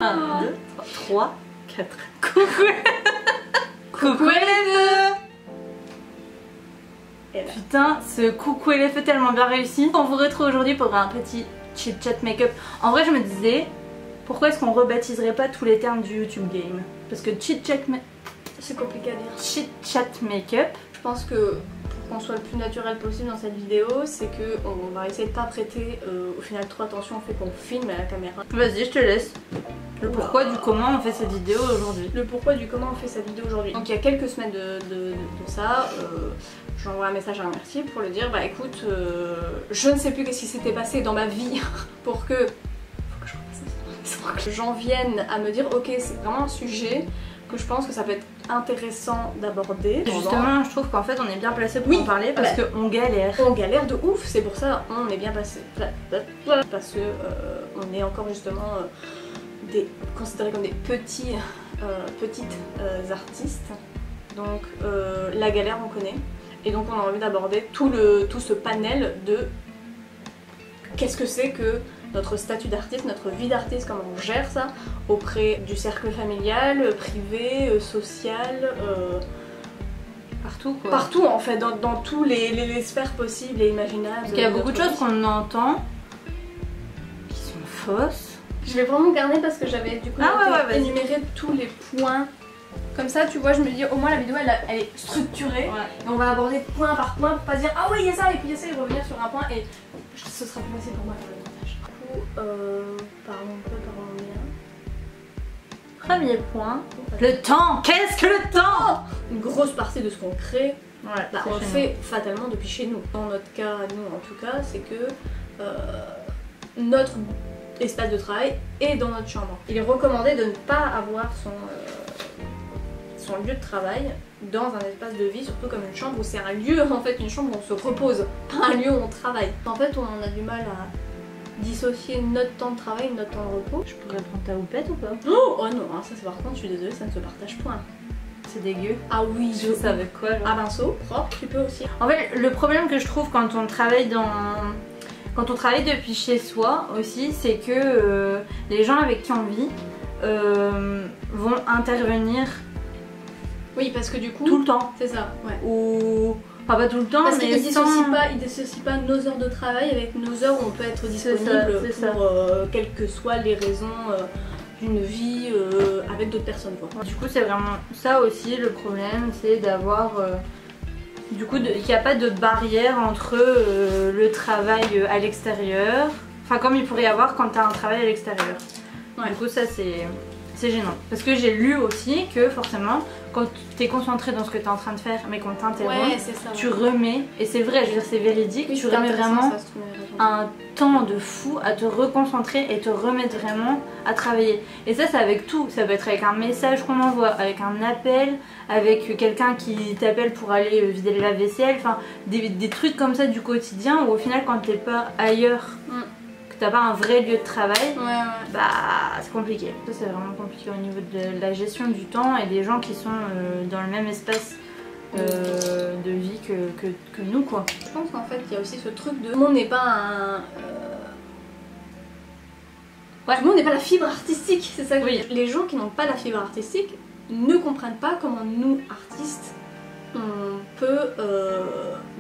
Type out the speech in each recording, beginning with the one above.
1, 2, 3, 4. Coucou. Coucou les deux. Putain, ce coucou et les feux tellement bien réussi. On vous retrouve aujourd'hui pour un petit chit chat make-up. En vrai, je me disais, pourquoi est-ce qu'on rebaptiserait pas tous les termes du YouTube game? Parce que chit chat c'est compliqué à dire. Chit chat make-up. Je pense que pour qu'on soit le plus naturel possible dans cette vidéo, c'est que on va essayer de pas prêter au final trop attention au fait qu'on filme à la caméra. Vas-y, je te laisse. Le pourquoi du comment on fait cette vidéo aujourd'hui. Le pourquoi du comment on fait cette vidéo aujourd'hui. Donc il y a quelques semaines de ça, j'envoie un message à un merci pour lui dire bah écoute, je ne sais plus qu'est-ce qui s'était passé dans ma vie pour que j'en vienne à me dire ok, c'est vraiment un sujet que je pense que ça peut être intéressant d'aborder. Justement, je trouve qu'en fait on est bien placé pour en parler parce qu'on galère. On galère de ouf, c'est pour ça on est bien placé. Parce que on est encore justement considérés comme des petites artistes. Donc la galère on connaît. Et donc on a envie d'aborder tout ce panel de qu'est-ce que c'est que notre statut d'artiste, notre vie d'artiste, comment on gère ça auprès du cercle familial, privé, social, partout quoi. Partout en fait, dans tous les sphères possibles et imaginables. Parce qu'il y a beaucoup de choses qu'on entend qui sont fausses. Je vais vraiment garder parce que j'avais du coup énuméré tous les points. Comme ça, tu vois, je me dis au moins la vidéo elle est structurée et on va aborder point par point pour pas dire ah oui il y a ça et puis il y a ça et revenir sur un point et ce sera plus facile pour moi de faire le montage. Du coup, parlons bien. Premier point, le temps. Qu'est-ce que le temps? Une grosse partie de ce qu'on crée, on le fait fatalement depuis chez nous. Dans notre cas, nous en tout cas, c'est que notre espace de travail est dans notre chambre. Il est recommandé de ne pas avoir son lieu de travail dans un espace de vie, surtout comme une chambre où c'est un lieu, en fait, une chambre où on se repose, pas un lieu où on travaille. En fait, on a du mal à dissocier notre temps de travail et notre temps de repos. Je pourrais prendre ta houppette ou pas? Oh non, hein, ça c'est par contre, je suis désolée, ça ne se partage point. C'est dégueu. Ah oui, je sais avec quoi genre. Ah pinceau, propre, tu peux aussi. En fait, le problème que je trouve quand on travaille depuis chez soi aussi, c'est que les gens avec qui on vit vont intervenir. Oui, parce que du coup... tout le temps. C'est ça, ouais. Ou... Enfin pas tout le temps, parce mais qu'ils dissocient pas nos heures de travail avec nos heures où on peut être disponible pour quelles que soient les raisons d'une vie avec d'autres personnes. Quoi. Du coup c'est vraiment ça aussi le problème, c'est d'avoir... du coup qu'il n'y a pas de barrière entre le travail à l'extérieur, enfin comme il pourrait y avoir quand tu as un travail à l'extérieur. Ouais. Du coup ça c'est gênant. Parce que j'ai lu aussi que forcément, quand tu es concentré dans ce que tu es en train de faire, mais qu'on t'interrompt, tu remets, et c'est vrai, je veux dire c'est véridique, oui, tu remets vraiment un temps de fou à te reconcentrer et te remettre vraiment à travailler. Et ça c'est avec tout, ça peut être avec un message qu'on envoie, avec un appel, avec quelqu'un qui t'appelle pour aller vider la vaisselle, enfin des trucs comme ça du quotidien où au final quand t'es pas ailleurs, t'as pas un vrai lieu de travail, bah c'est compliqué. Ça c'est vraiment compliqué au niveau de la gestion du temps et des gens qui sont dans le même espace de vie que nous quoi. Je pense qu'en fait il y a aussi ce truc de tout le monde n'est pas un... tout le monde n'est pas la fibre artistique, c'est ça que je veux dire. Les gens qui n'ont pas la fibre artistique ne comprennent pas comment nous artistes on peut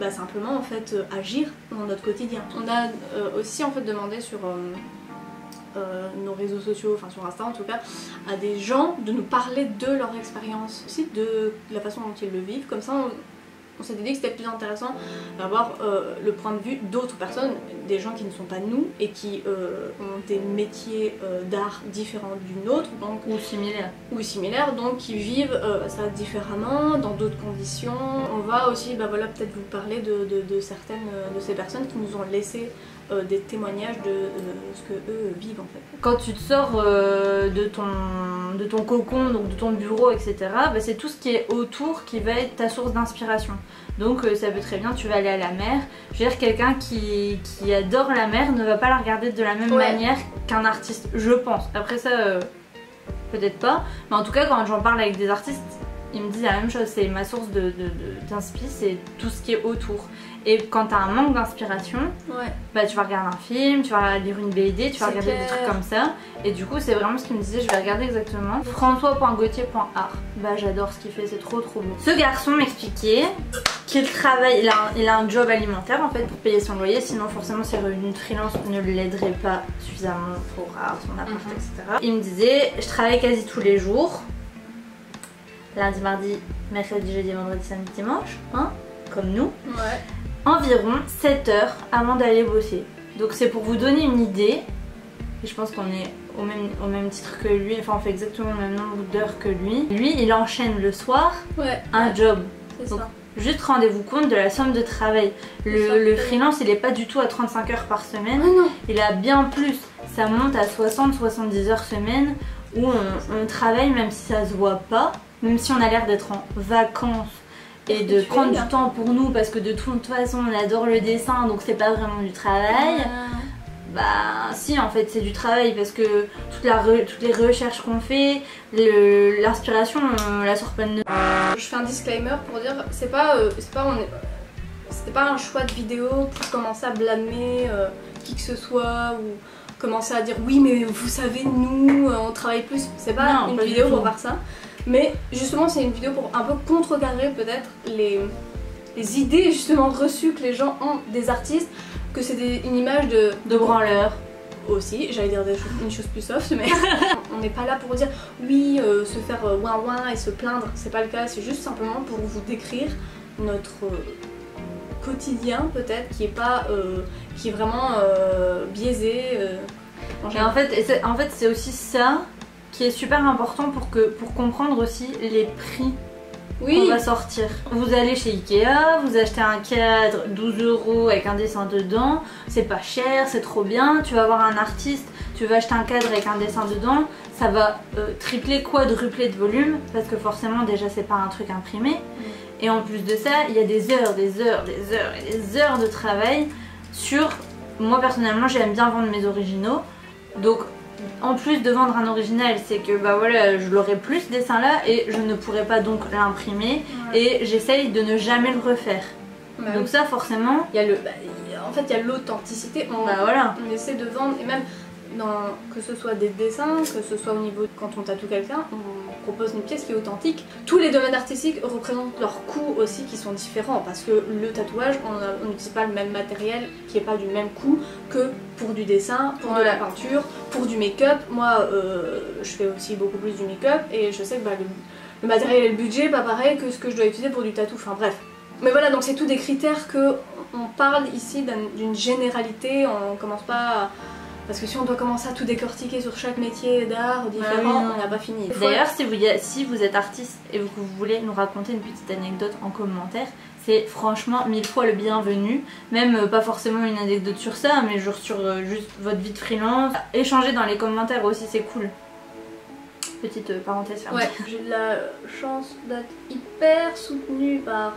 simplement en fait agir dans notre quotidien. On a aussi en fait demandé sur nos réseaux sociaux, enfin sur Insta en tout cas, à des gens de nous parler de leur expérience, aussi de la façon dont ils le vivent, comme ça on s'était dit que c'était plus intéressant d'avoir le point de vue d'autres personnes, des gens qui ne sont pas nous et qui ont des métiers d'art différents du nôtre, donc, ou similaires, donc qui vivent ça différemment, dans d'autres conditions. On va aussi peut-être vous parler de certaines de ces personnes qui nous ont laissé des témoignages de ce que eux vivent en fait. Quand tu te sors de ton cocon, donc de ton bureau, etc., c'est tout ce qui est autour qui va être ta source d'inspiration. Donc ça peut très bien, tu vas aller à la mer. Je veux dire, quelqu'un qui adore la mer ne va pas la regarder de la même manière qu'un artiste, je pense. Après ça, peut-être pas. Mais en tout cas, quand j'en parle avec des artistes, il me dit la même chose, c'est ma source d'inspi, c'est tout ce qui est autour. Et quand t'as un manque d'inspiration, bah tu vas regarder un film, tu vas lire une BD, tu vas regarder des trucs comme ça. Et du coup c'est vraiment ce qu'il me disait, je vais regarder exactement. François.gauthier.art. Bah j'adore ce qu'il fait, c'est trop beau. Ce garçon m'expliquait qu'il travaille, il a un job alimentaire en fait pour payer son loyer, sinon forcément ses revenus de freelance ne l'aiderait pas suffisamment pour avoir son appart, etc. Il me disait, je travaille quasi tous les jours. Lundi, mardi, mercredi, jeudi, vendredi, samedi, dimanche, hein, comme nous. Environ 7 heures avant d'aller bosser. Donc c'est pour vous donner une idée. Et je pense qu'on est au même titre que lui. Enfin on fait exactement le même nombre d'heures que lui. Lui il enchaîne le soir un job. Donc juste rendez-vous compte de la somme de travail. Le freelance il est pas du tout à 35 heures par semaine. Il a bien plus. Ça monte à 60-70 heures semaine où on travaille même si ça se voit pas. Même si on a l'air d'être en vacances. Et de prendre du temps pour nous parce que de toute façon on adore le dessin donc c'est pas vraiment du travail. Bah si en fait c'est du travail parce que toutes les recherches qu'on fait, l'inspiration on la sort pas de nous. Je fais un disclaimer pour dire c'était pas un choix de vidéo pour commencer à blâmer qui que ce soit ou commencer à dire oui mais vous savez nous on travaille plus. C'est pas une vidéo pour faire ça. Mais justement c'est une vidéo pour un peu contrecarrer peut-être les idées justement reçues que les gens ont des artistes, que c'est une image de branleur. Aussi, j'allais dire une chose plus soft mais on n'est pas là pour dire oui se faire ouin ouin et se plaindre, c'est pas le cas, c'est juste simplement pour vous décrire notre quotidien peut-être qui est vraiment biaisé. Et en fait c'est aussi ça qui est super important pour comprendre aussi les prix qu'on va sortir. Vous allez chez Ikea, vous achetez un cadre 12 € avec un dessin dedans, c'est pas cher, c'est trop bien. Tu vas voir un artiste, tu vas acheter un cadre avec un dessin dedans, ça va tripler, quadrupler de volume parce que forcément déjà c'est pas un truc imprimé. Et en plus de ça, il y a des heures de travail sur... Moi personnellement j'aime bien vendre mes originaux, donc en plus de vendre un original, c'est que bah voilà, je l'aurai plus ce dessin là et je ne pourrai pas donc l'imprimer et j'essaye de ne jamais le refaire. Donc ça forcément, il y a en fait il y a l'authenticité, on essaie de vendre et même que ce soit des dessins, que ce soit au niveau quand on tatoue quelqu'un, on propose une pièce qui est authentique. Tous les domaines artistiques représentent leurs coûts aussi qui sont différents parce que le tatouage, on n'utilise pas le même matériel qui est pas du même coût que pour du dessin, pour de la peinture, pour du make-up. Moi je fais aussi beaucoup plus du make-up et je sais que le matériel et le budget pas pareil que ce que je dois utiliser pour du tatou, enfin bref. Mais voilà, donc c'est tous des critères que on parle ici d'une généralité, on commence pas parce que si on doit commencer à tout décortiquer sur chaque métier d'art différent, on n'a pas fini. D'ailleurs, si vous êtes artiste et que vous voulez nous raconter une petite anecdote en commentaire, c'est franchement 1000 fois le bienvenu. Même pas forcément une anecdote sur ça, mais genre sur juste votre vie de freelance. Échanger dans les commentaires aussi, c'est cool. Petite parenthèse fermée. J'ai la chance d'être hyper soutenue par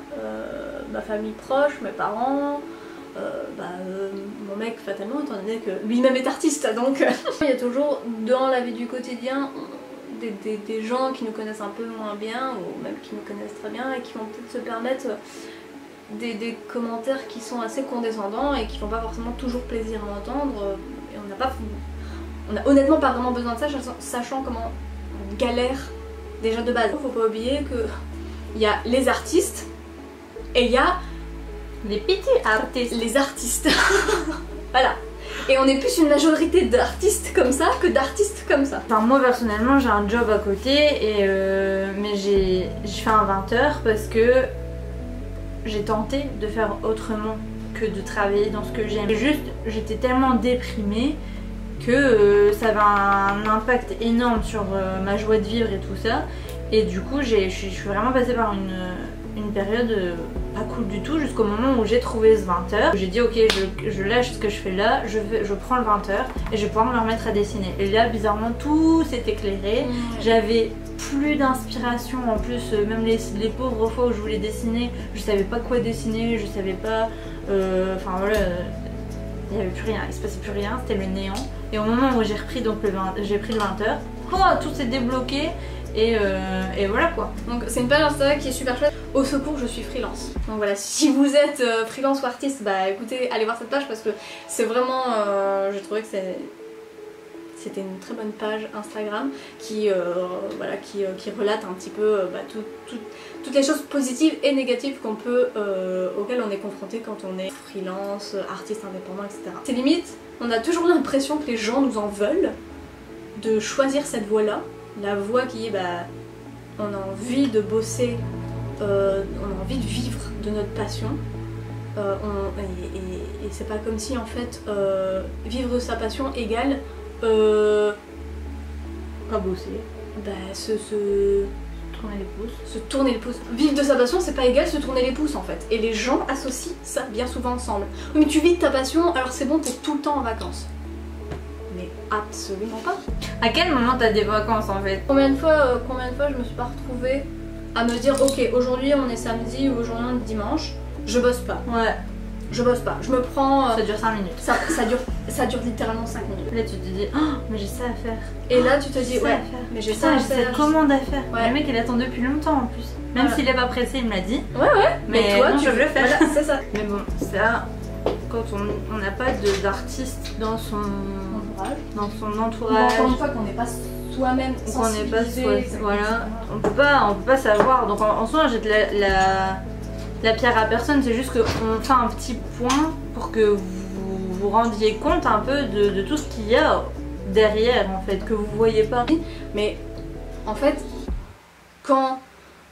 ma famille proche, mes parents. Mon mec fatalement étant donné que lui-même est artiste donc il y a toujours dans la vie du quotidien des gens qui nous connaissent un peu moins bien ou même qui nous connaissent très bien et qui vont peut-être se permettre des commentaires qui sont assez condescendants et qui font pas forcément toujours plaisir à entendre et on a honnêtement pas vraiment besoin de ça sachant comment on galère déjà de base. Faut pas oublier que il y a les artistes et il y a les petits artistes. Les artistes. Voilà. Et on est plus une majorité d'artistes comme ça que d'artistes comme ça. Enfin moi personnellement j'ai un job à côté et mais j'ai fait un 20h parce que j'ai tenté de faire autrement que de travailler dans ce que j'aime. Juste j'étais tellement déprimée que ça avait un impact énorme sur ma joie de vivre et tout ça. Et du coup je suis vraiment passée par une période pas cool du tout jusqu'au moment où j'ai trouvé ce 20h. J'ai dit ok je lâche ce que je fais là, je prends le 20h et je vais pouvoir me remettre à dessiner. Et là bizarrement tout s'est éclairé, j'avais plus d'inspiration en plus, même les pauvres fois où je voulais dessiner, je savais pas quoi dessiner, je savais pas, enfin voilà, il n'y avait plus rien, il se passait plus rien, c'était le néant. Et au moment où j'ai repris donc j'ai pris le 20h, tout s'est débloqué. et voilà quoi. Donc c'est une page Insta qui est super chouette. Au secours, je suis freelance. Donc voilà, si vous êtes freelance ou artiste, bah écoutez, allez voir cette page parce que c'est vraiment, j'ai trouvé que c'était une très bonne page Instagram qui, voilà, qui relate un petit peu toutes les choses positives et négatives auxquelles on est confronté quand on est freelance, artiste indépendant, etc. C'est limite, on a toujours l'impression que les gens nous en veulent de choisir cette voie-là, la voie qui est, on a envie de bosser, on a envie de vivre de notre passion. Et c'est pas comme si en fait vivre de sa passion égale pas bosser. Tourner les pouces. Se tourner les pouces. Vivre de sa passion, c'est pas égal se tourner les pouces en fait. Et les gens associent ça bien souvent ensemble. Oui, mais tu vis de ta passion, alors c'est bon, t'es tout le temps en vacances. Mais absolument pas. À quel moment t'as des vacances en fait? Combien de fois je me suis pas retrouvée à me dire ok, aujourd'hui on est samedi ou aujourd'hui on est dimanche, je bosse pas. Ouais. Je bosse pas, je me prends... Ça dure 5 minutes. Ça dure littéralement 5 minutes. Là tu te dis, oh mais j'ai ça à faire. Et là tu te dis, ouais, mais j'ai ça à faire. J'ai cette commande à faire. Ouais. Le mec il attend depuis longtemps en plus. Même s'il est pas pressé, il me l'a dit. Ouais, mais toi non, tu veux le faire. Voilà, c'est ça. Mais bon, ça, quand on n'a pas d'artiste dans son entourage. Encore une fois qu'on n'est pas soi-même sensibilisé, voilà, on peut pas savoir. Donc en soi, on jette la pierre à personne, c'est juste qu'on fait un petit point pour que vous vous rendiez compte un peu de tout ce qu'il y a derrière en fait, que vous voyez pas. Mais en fait, quand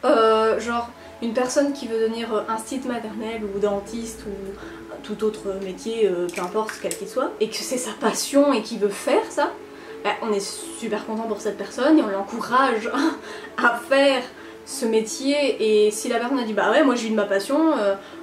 genre une personne qui veut devenir institut maternelle ou dentiste ou tout autre métier, peu importe quel qu'il soit, et que c'est sa passion et qui veut faire ça, on est super content pour cette personne et on l'encourage à faire ce métier. Et si la personne a dit bah ouais, moi j'ai eu de ma passion,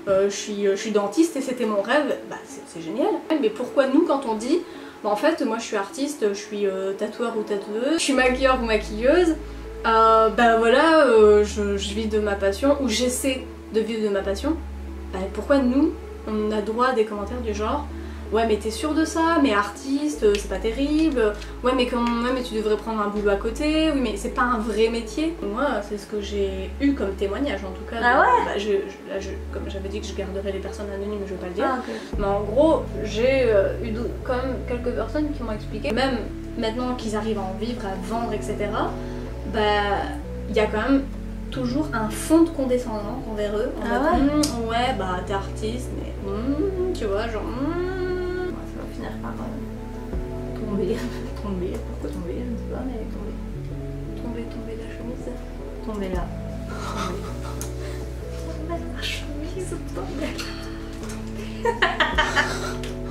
je suis dentiste et c'était mon rêve, bah c'est génial. Mais pourquoi nous quand on dit bah en fait moi je suis artiste, je suis tatoueur ou tatoueuse, je suis maquilleur ou maquilleuse, bah voilà, je vis de ma passion ou j'essaie de vivre de ma passion, bah pourquoi nous on a droit à des commentaires du genre ouais mais t'es sûre de ça, mais artiste c'est pas terrible, ouais mais mais tu devrais prendre un boulot à côté, oui mais c'est pas un vrai métier. Moi c'est ce que j'ai eu comme témoignage en tout cas. Ah ouais. Comme j'avais dit que je garderais les personnes anonymes, je vais pas le dire. Ah, okay. Mais en gros j'ai eu quand même quelques personnes qui m'ont expliqué, même maintenant qu'ils arrivent à en vivre, à vendre etc, bah il y a quand même toujours un fond de condescendance envers eux. Ouais bah t'es artiste mais tu vois genre ça va finir par tomber. Pourquoi tomber? Je ne sais pas, mais tomber la chemise. Tomber là. Tomber la chemise,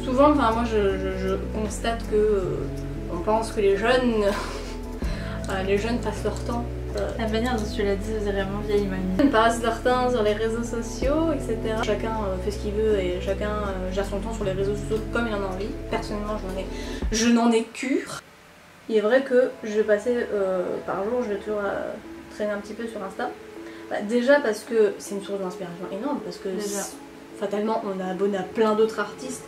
Souvent, enfin moi je constate que on pense que les jeunes passent leur temps. La manière dont tu l'as dit, c'est vraiment vieille mamie. Ils passent leur temps sur les réseaux sociaux, etc. Chacun fait ce qu'il veut et chacun gère son temps sur les réseaux sociaux comme il en a envie. Personnellement, je n'en ai cure. Il est vrai que je vais passer par jour, je vais toujours traîner un petit peu sur Insta. Déjà parce que c'est une source d'inspiration énorme, parce que fatalement on est abonné à plein d'autres artistes.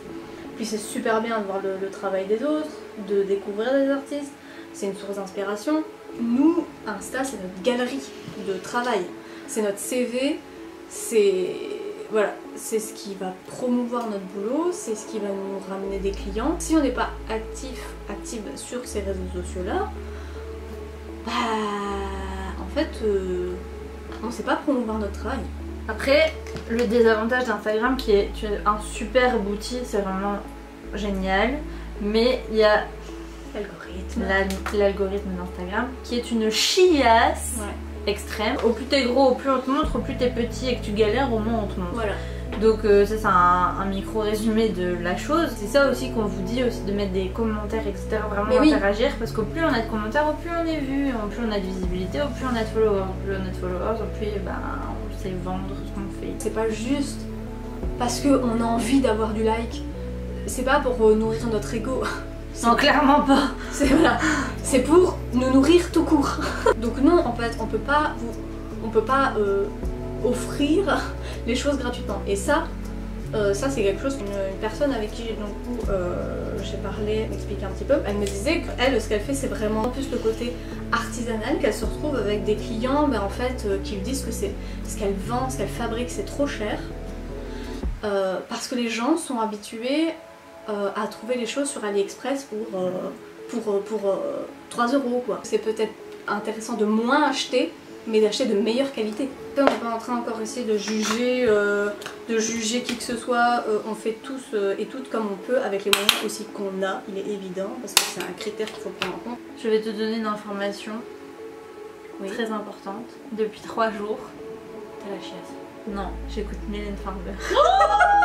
Puis c'est super bien de voir le travail des autres, de découvrir des artistes. C'est une source d'inspiration. Nous, Insta, c'est notre galerie de travail, c'est notre CV, voilà, c'est ce qui va promouvoir notre boulot, c'est ce qui va nous ramener des clients. Si on n'est pas active sur ces réseaux sociaux-là, bah en fait, on ne sait pas promouvoir notre travail. Après, le désavantage d'Instagram qui est un superbe outil, c'est vraiment génial, mais il y a l'algorithme d'Instagram qui est une chiasse extrême. Au plus t'es gros, au plus on te montre, au plus t'es petit et que tu galères, au moins on te montre. Voilà. Donc ça c'est un micro résumé de la chose. C'est ça aussi qu'on vous dit aussi, de mettre des commentaires etc, vraiment interagir, parce qu'au plus on a de commentaires, au plus on est vu, au plus on a de visibilité, au plus on a de followers, au plus on sait vendre ce qu'on fait. C'est pas juste parce qu'on a envie d'avoir du like, c'est pas pour nourrir notre ego. Non, clairement pas. C'est pour nous nourrir tout court. Donc non, en fait, on peut pas offrir les choses gratuitement. Et ça c'est quelque chose qu'une personne avec qui j'ai parlé, m'expliquer un petit peu, elle me disait qu'elle, ce qu'elle fait, c'est vraiment plus le côté artisanal, qu'elle se retrouve avec des clients en fait, qui lui disent que c'est ce qu'elle vend, ce qu'elle fabrique, c'est trop cher. Parce que les gens sont habitués à trouver les choses sur AliExpress pour 3 € quoi. C'est peut-être intéressant de moins acheter, mais d'acheter de meilleure qualité. On n'est pas en train encore ici de juger qui que ce soit, on fait tous et toutes comme on peut avec les moyens aussi qu'on a, il est évident, parce que c'est un critère qu'il faut prendre en compte. Je vais te donner une information très importante. Depuis 3 jours, T'as la chiasse. non, j'écoute Mylène Farmer.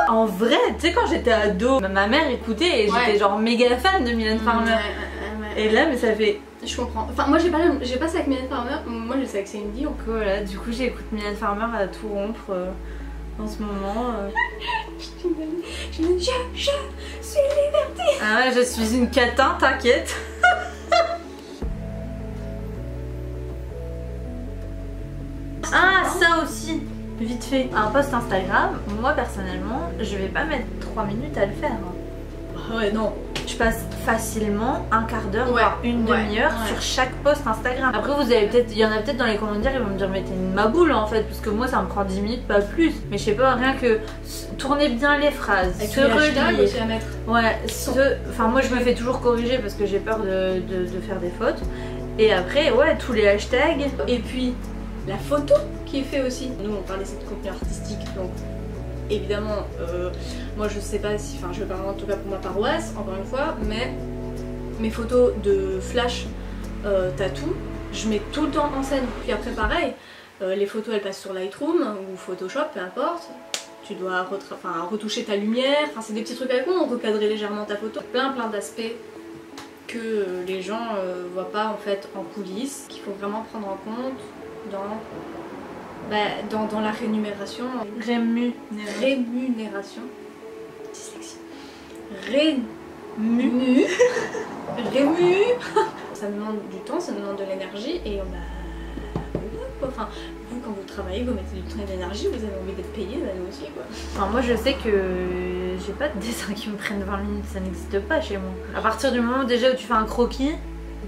En vrai, tu sais quand j'étais ado, ma mère écoutait et j'étais genre méga fan de Mylène Farmer. Et là, mais ça fait... Je comprends. Enfin, moi j'ai pas ça avec Mylène Farmer, moi je sais avec Céline Dion. Donc voilà, du coup j'écoute Mylène Farmer à tout rompre en ce moment. Je suis liberté. Ah ouais, je suis une catin, t'inquiète. Ah, ça aussi, vite fait. Un post Instagram, moi personnellement, je vais pas mettre 3 minutes à le faire. Ouais, non. Je passe facilement un quart d'heure, voire une demi-heure sur chaque post Instagram. Après vous avez peut-être, il y en a peut-être dans les commentaires, ils vont me dire mais t'es une maboule en fait, parce que moi ça me prend 10 minutes, pas plus. Mais je sais pas, rien que tourner bien les phrases, avec se relire. aussi à mettre. Ouais, enfin moi je me fais toujours corriger parce que j'ai peur de faire des fautes. Et après, ouais, tous les hashtags. Et puis la photo qui est faite aussi. Nous on parlait de contenu artistique, donc évidemment, moi je sais pas si, enfin je vais parler en tout cas pour ma paroisse, encore une fois, mais mes photos de flash tattoo, je mets tout le temps en scène. Puis après pareil, les photos elles passent sur Lightroom ou Photoshop, peu importe. Tu dois retoucher ta lumière, enfin c'est des petits trucs avec moi, recadrer légèrement ta photo. Plein d'aspects que les gens voient pas en fait en coulisses, qu'il faut vraiment prendre en compte dans la rémunération. Rémunération. Dyslexie. Rému. Ça demande du temps, ça demande de l'énergie et enfin, vous quand vous travaillez, vous mettez du temps et de l'énergie, vous avez envie d'être payé, bah nous aussi quoi. Enfin, moi je sais que j'ai pas de dessins qui me prennent 20 minutes, ça n'existe pas chez moi. À partir du moment déjà où tu fais un croquis,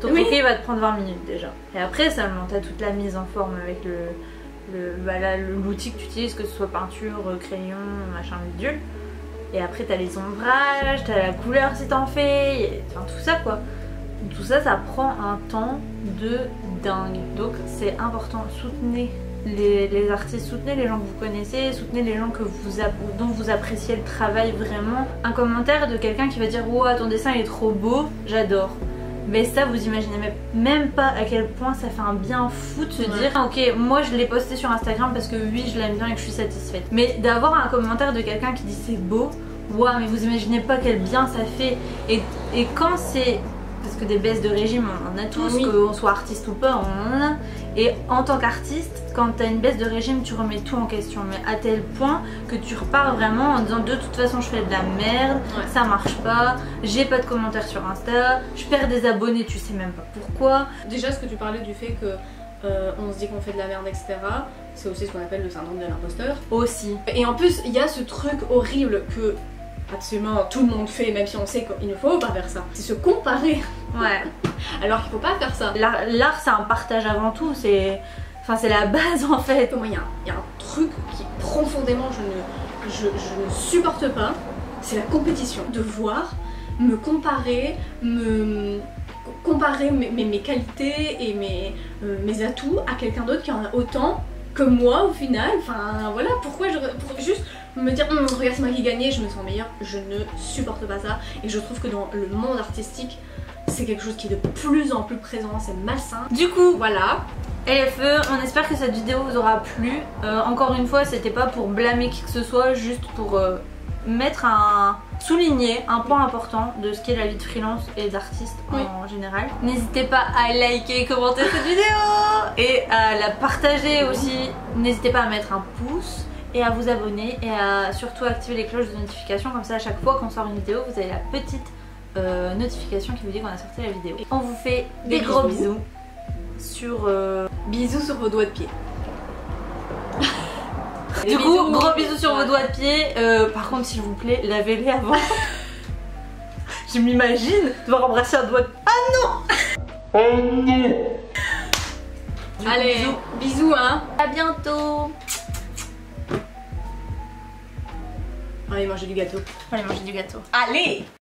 ton croquis va te prendre 20 minutes déjà. Et après seulement t'as toute la mise en forme avec l'outil que tu utilises, que ce soit peinture, crayon, machin, bidule. Et après t'as les ombrages, t'as la couleur si t'en fais, enfin tout ça quoi. Tout ça, ça prend un temps de dingue. Donc c'est important, soutenez les artistes, soutenez les gens que vous connaissez, soutenez les gens dont vous appréciez le travail vraiment. Un commentaire de quelqu'un qui va dire « Wow, ton dessin il est trop beau, j'adore ». Mais ça, vous imaginez même pas à quel point ça fait un bien fou de se dire ok, moi je l'ai posté sur Instagram parce que oui, je l'aime bien et que je suis satisfaite. Mais d'avoir un commentaire de quelqu'un qui dit c'est beau, waouh, mais vous imaginez pas quel bien ça fait. Et quand c'est... Parce que des baisses de régime, on en a tous, qu'on soit artiste ou pas, on en a. Et en tant qu'artiste, quand t'as une baisse de régime, tu remets tout en question. Mais à tel point que tu repars vraiment en disant de toute façon je fais de la merde, ça marche pas, j'ai pas de commentaires sur Insta, je perds des abonnés, tu sais même pas pourquoi. Déjà ce que tu parlais du fait que on se dit qu'on fait de la merde, etc. C'est aussi ce qu'on appelle le syndrome de l'imposteur. Aussi. Et en plus, il y a ce truc horrible que absolument tout le monde fait, même si on sait qu'il ne faut pas faire ça. C'est se comparer. Ouais. Alors qu'il faut pas faire ça. L'art c'est un partage avant tout, c'est la base en fait. Moi il y a un truc qui profondément je ne supporte pas, c'est la compétition. De voir, me comparer, comparer mes qualités et mes atouts à quelqu'un d'autre qui en a autant que moi au final. Enfin voilà, pourquoi pour juste me dire regarde c'est moi qui gagnais, je me sens meilleure. Je ne supporte pas ça et je trouve que dans le monde artistique c'est quelque chose qui est de plus en plus présent, c'est malsain. Du coup voilà, LFE, on espère que cette vidéo vous aura plu. Encore une fois, c'était pas pour blâmer qui que ce soit, juste pour souligner un point important de ce qu'est la vie de freelance et d'artiste en général. N'hésitez pas à liker, commenter cette vidéo et à la partager aussi. N'hésitez pas à mettre un pouce et à vous abonner et à surtout activer les cloches de notification, comme ça à chaque fois qu'on sort une vidéo vous avez la petite notification qui vous dit qu'on a sorti la vidéo. On vous fait des gros bisous sur bisous sur vos doigts de pied. Du coup, gros bisous sur vos doigts de pied. Par contre, s'il vous plaît, lavez-les avant. Je m'imagine devoir embrasser un doigt de... Allez, bisous hein. À bientôt. Allez manger du gâteau. Allez manger du gâteau. Allez!